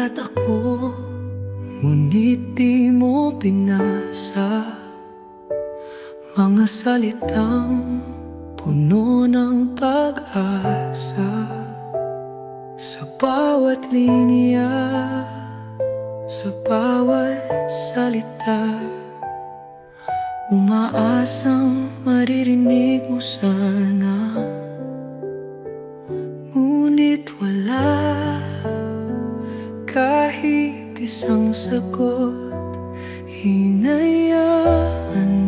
Nagsulat ako, ngunit di mo binasa mga salitang puno ng pag-asa. Sa bawat linya, sa bawat salita, umaasang maririnig mo sana. Ngunit wala kahit isang sagot. Hinayaan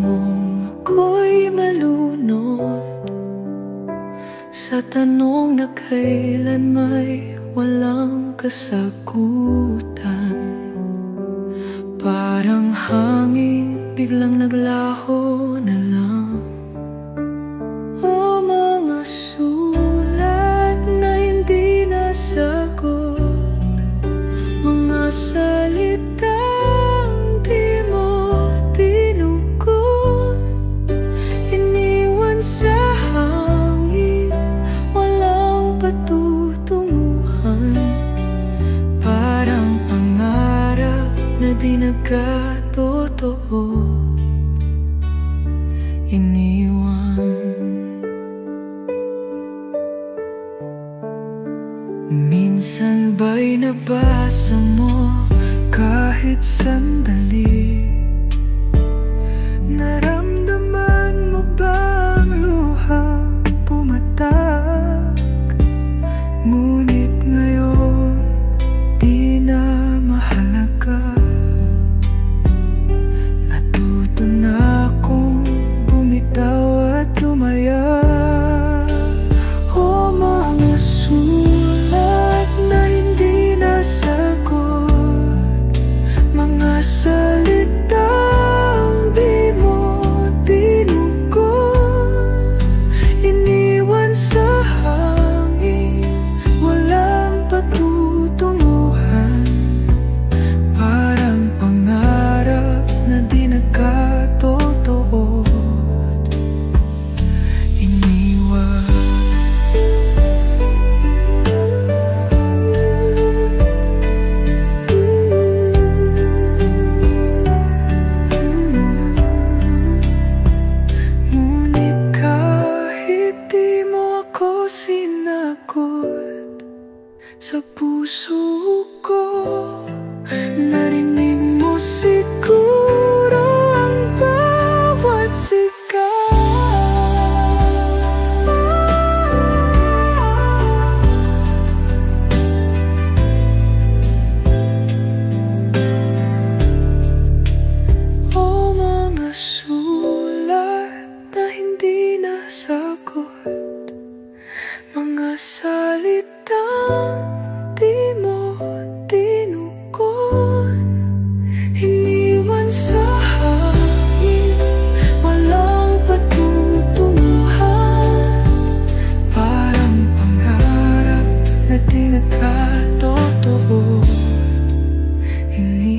mong ako'y malunod sa tanong na kailan may walang kasagutan. Parang hangin biglang naglaho na lang. O mga sulat na hindi nasagot, mga salitang di mo tinugon, iniwan sa hangin, walang patutunguhan. Parang pangarap na di nagkatotoo, iniwan. Minsan ba'y nabasa mo kahit sandali? Naramdaman mo bang luhang pumatak? Ngunit ngayon di na mahalaga. Natuto na akong bumitaw at lumaya. O mga sulat na hindi nasagot, mga salitang di mo tinugon, iniwan sa hangin, walang patutunguhan. Parang pangarap na di nagkatotoo, iniwan. Ngunit kahit di mo ako sinagot, sa puso ko narinig mo siguro ang bawat sigaw. O mga sulat na hindi nasagot, mga salitang di mo tinugon, iniwan sa hangin, walang patutunguhan. Parang pangarap na di nagkatotoo, iniwan.